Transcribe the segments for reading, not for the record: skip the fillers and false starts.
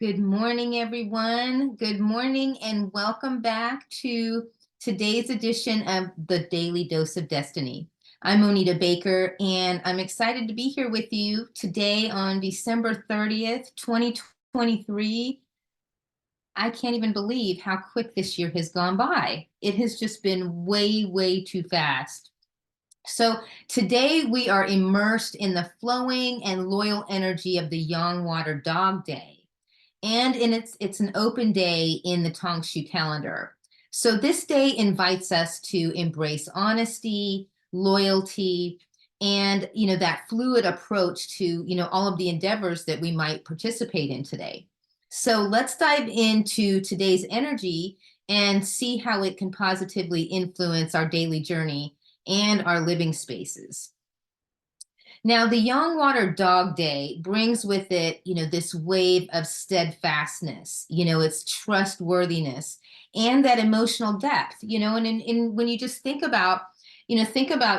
Good morning, everyone. Good morning, and welcome back to today's edition of the Daily Dose of Destiny. I'm Monita Baker, and I'm excited to be here with you today on December 30th, 2023. I can't even believe how quick this year has gone by. It has just been way, way too fast. So today we are immersed in the flowing and loyal energy of the Yang Water Dog Day. And it's an open day in the Tongshu calendar. So this day invites us to embrace honesty, loyalty, and that fluid approach to all of the endeavors that we might participate in today. So let's dive into today's energy and see how it can positively influence our daily journey and our living spaces. Now, the Yang Water Dog Day brings with it, this wave of steadfastness, it's trustworthiness and that emotional depth, and when you just think about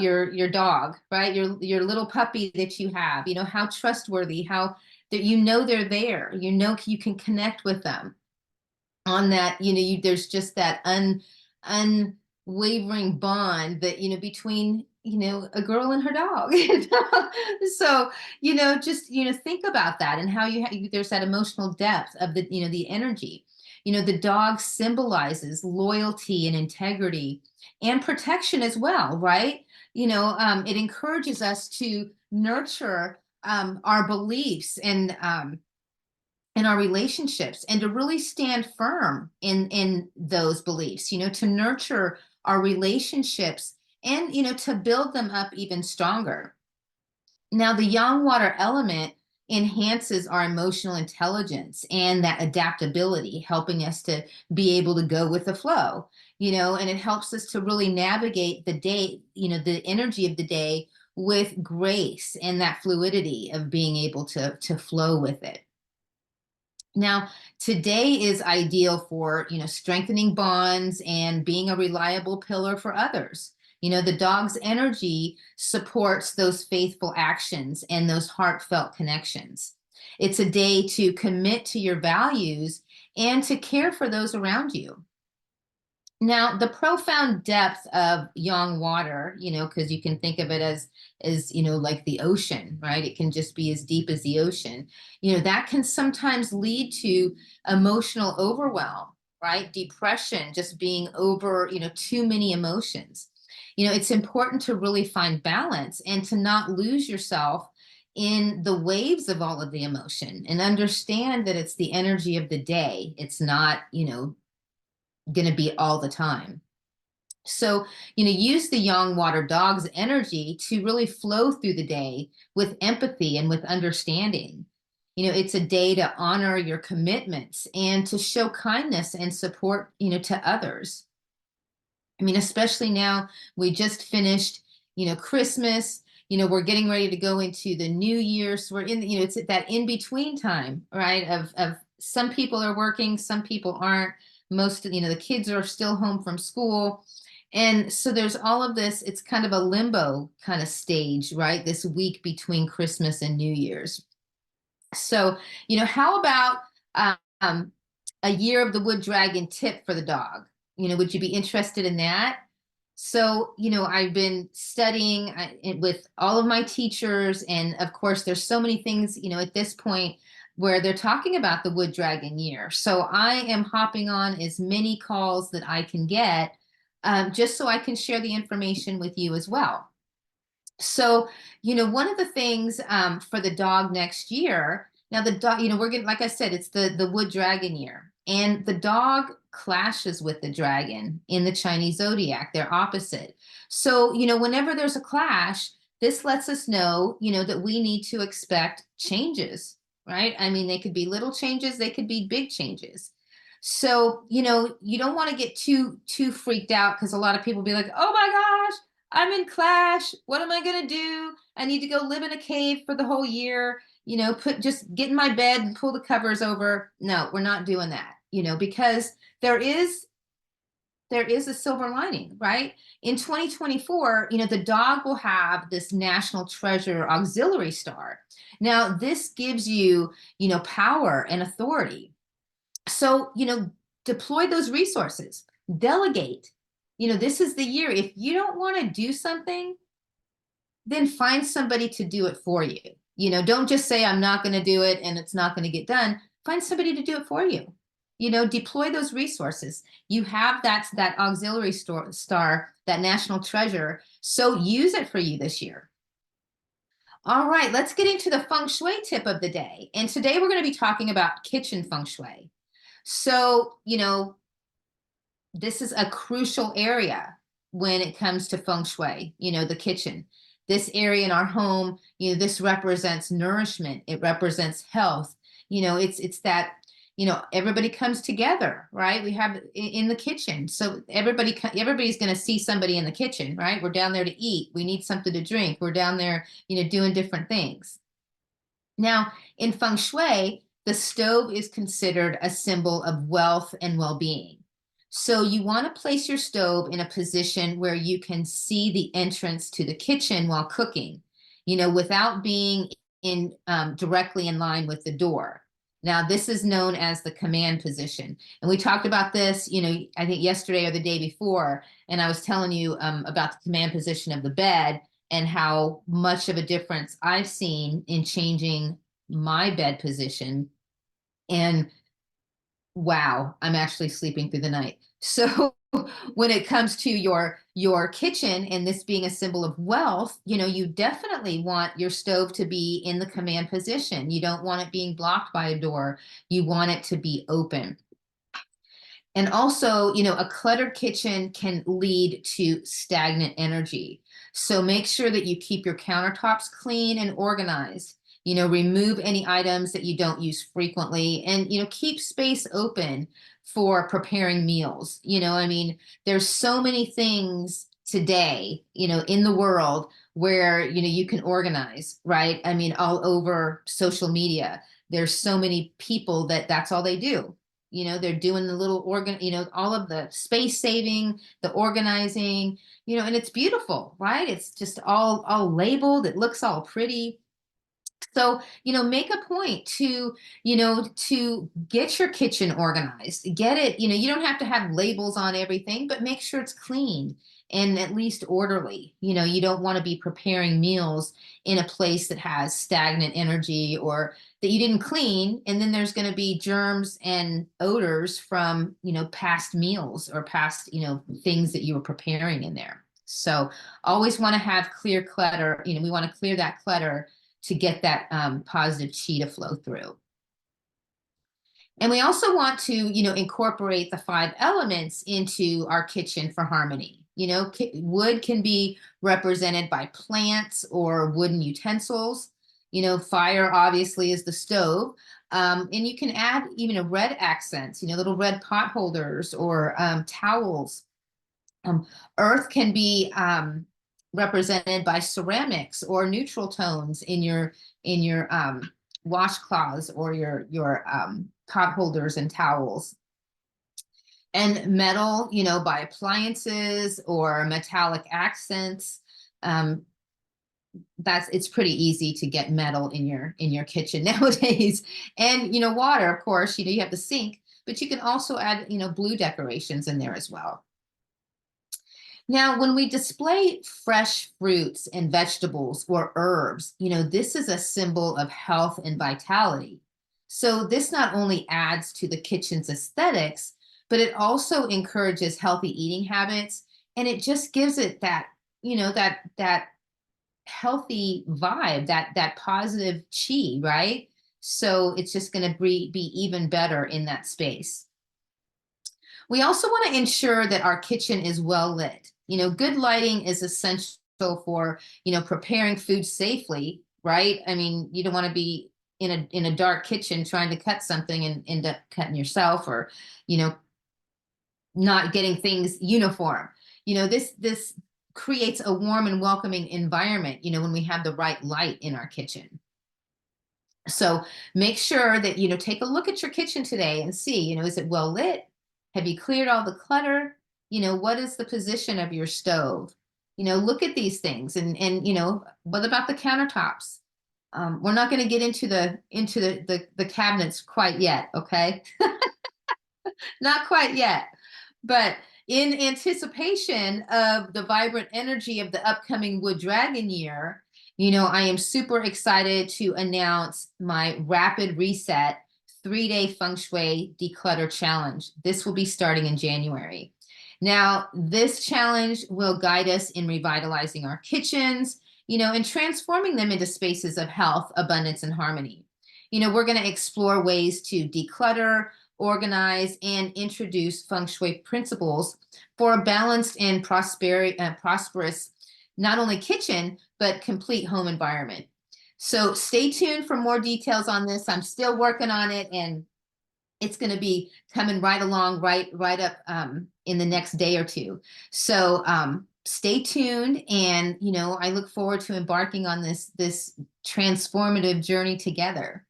your dog, right? Your little puppy that you have, how trustworthy, how that they're there, you can connect with them on that, there's just that unwavering bond that between a girl and her dog. So just think about that and how there's that emotional depth of the energy. The dog symbolizes loyalty and integrity and protection as well, right? It encourages us to nurture our beliefs and our relationships, and to really stand firm in those beliefs, to nurture our relationships and to build them up even stronger. Now, the yang water element enhances our emotional intelligence and that adaptability, helping us to be able to go with the flow, and it helps us to really navigate the day, the energy of the day with grace and that fluidity of being able to flow with it. Now, today is ideal for, strengthening bonds and being a reliable pillar for others. The dog's energy supports those faithful actions and those heartfelt connections. It's a day to commit to your values and to care for those around you. Now, the profound depth of yang water, because you can think of it as like the ocean, right? It can just be as deep as the ocean. That can sometimes lead to emotional overwhelm, right? Depression, just being over, too many emotions. It's important to really find balance and to not lose yourself in the waves of all of the emotion, and understand that it's the energy of the day. It's not, going to be all the time. So, use the Yang Water Dog's energy to really flow through the day with empathy and with understanding. It's a day to honor your commitments and to show kindness and support, to others. I mean, especially now, we just finished, Christmas, we're getting ready to go into the new year. So we're in, it's at that in between time, right? Of some people are working, some people aren't. Most of, the kids are still home from school. And so there's all of this, it's kind of a limbo kind of stage, right? This week between Christmas and New Year's. So, how about um, a year of the wood dragon tip for the dog? Would you be interested in that? So, I've been studying with all of my teachers, and of course, there's so many things, at this point where they're talking about the wood dragon year. So I am hopping on as many calls that I can get, just so I can share the information with you as well. So, one of the things for the dog next year, now the dog, we're getting, like I said, it's the wood dragon year, and the dog clashes with the dragon in the Chinese zodiac. They're opposite. So, whenever there's a clash, this lets us know, that we need to expect changes, right? I mean, they could be little changes, they could be big changes. So, you don't want to get too freaked out, because a lot of people be like, oh my gosh, I'm in clash. What am I going to do? I need to go live in a cave for the whole year, just get in my bed and pull the covers over. No, we're not doing that, because there is there is a silver lining, right? In 2024, the dog will have this National Treasure Auxiliary Star. Now, this gives you, power and authority. So, deploy those resources, delegate. This is the year. If you don't want to do something, then find somebody to do it for you. Don't just say, I'm not going to do it and it's not going to get done. Find somebody to do it for you. Deploy those resources. You have that auxiliary star, that national treasure. So use it for you this year. All right, let's get into the feng shui tip of the day. And today we're going to be talking about kitchen feng shui. So, this is a crucial area when it comes to feng shui, the kitchen. This area in our home, this represents nourishment. It represents health. It's that, everybody comes together, right? We have in the kitchen. So everybody's going to see somebody in the kitchen, right? We're down there to eat. We need something to drink. We're down there, doing different things. Now, in feng shui, the stove is considered a symbol of wealth and well-being. So you want to place your stove in a position where you can see the entrance to the kitchen while cooking, without being in directly in line with the door. Now, this is known as the command position. And we talked about this, I think yesterday or the day before, and I was telling you about the command position of the bed and how much of a difference I've seen in changing my bed position. And wow, I'm actually sleeping through the night. So when it comes to your kitchen and this being a symbol of wealth, you definitely want your stove to be in the command position. You don't want it being blocked by a door. You want it to be open. And also, a cluttered kitchen can lead to stagnant energy. So make sure that you keep your countertops clean and organized. Remove any items that you don't use frequently, and, keep space open for preparing meals. There's so many things today, in the world where, you can organize, right? All over social media, there's so many people that's all they do. They're doing the little all of the space saving, the organizing, and it's beautiful, right? It's just all labeled. It looks all pretty. So, make a point to get your kitchen organized, get it, you don't have to have labels on everything, but make sure it's clean and at least orderly. You don't want to be preparing meals in a place that has stagnant energy or that you didn't clean. And then there's going to be germs and odors from, past meals or past, things that you were preparing in there. So always want to have clear clutter. We want to clear that clutter to get that positive chi to flow through. And we also want to, incorporate the 5 elements into our kitchen for harmony. Wood can be represented by plants or wooden utensils. Fire obviously is the stove. And you can add even red accents, little red pot holders or towels. Earth can be represented by ceramics or neutral tones in your washcloths or your pot holders and towels. And metal, by appliances or metallic accents. It's pretty easy to get metal in your kitchen nowadays. And water, of course, you have the sink, but you can also add blue decorations in there as well. Now, when we display fresh fruits and vegetables or herbs, this is a symbol of health and vitality. So this not only adds to the kitchen's aesthetics, but it also encourages healthy eating habits, and it just gives it that, that healthy vibe, that positive chi, right? So it's just going to be even better in that space. We also want to ensure that our kitchen is well lit. Good lighting is essential for, preparing food safely, right? You don't want to be in a dark kitchen trying to cut something and end up cutting yourself or, not getting things uniform. This creates a warm and welcoming environment, when we have the right light in our kitchen. So make sure that, take a look at your kitchen today and see, is it well lit? Have you cleared all the clutter? What is the position of your stove? Look at these things, and what about the countertops? We're not going to get into the cabinets quite yet, okay? Not quite yet. But in anticipation of the vibrant energy of the upcoming Wood Dragon year, I am super excited to announce my Rapid Reset 3-day Feng Shui Declutter Challenge. This will be starting in January. Now, this challenge will guide us in revitalizing our kitchens, and transforming them into spaces of health, abundance, and harmony. We're going to explore ways to declutter, organize, and introduce feng shui principles for a balanced and prosperous, not only kitchen, but complete home environment. So stay tuned for more details on this. I'm still working on it, and it's going to be coming right along, right up in the next day or two. So stay tuned, and I look forward to embarking on this transformative journey together.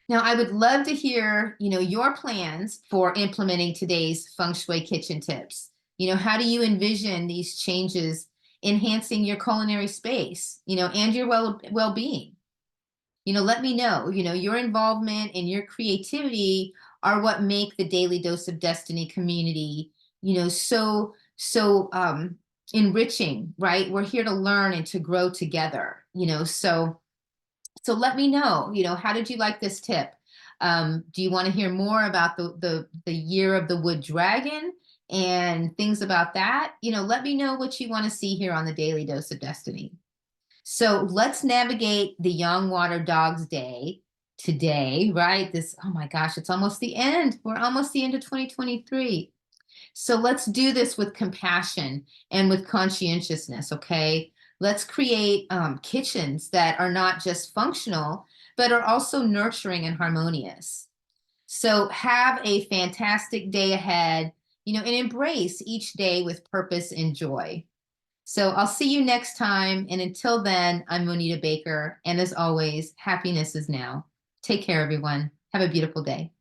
Now, I would love to hear, your plans for implementing today's feng shui kitchen tips. How do you envision these changes enhancing your culinary space, and your well-being? Let me know. Your involvement and your creativity are what make the Daily Dose of Destiny community, so enriching, right? We're here to learn and to grow together, so let me know, how did you like this tip? Do you want to hear more about the year of the Wood Dragon and things about that? Let me know what you want to see here on the Daily Dose of Destiny. So let's navigate the Young Water Dogs Day today, right? Oh my gosh, it's almost the end. We're almost the end of 2023. So let's do this with compassion and with conscientiousness, okay? Let's create kitchens that are not just functional, but are also nurturing and harmonious. So have a fantastic day ahead, and embrace each day with purpose and joy. So I'll see you next time. And until then, I'm Monita Baker. And as always, happiness is now. Take care, everyone. Have a beautiful day.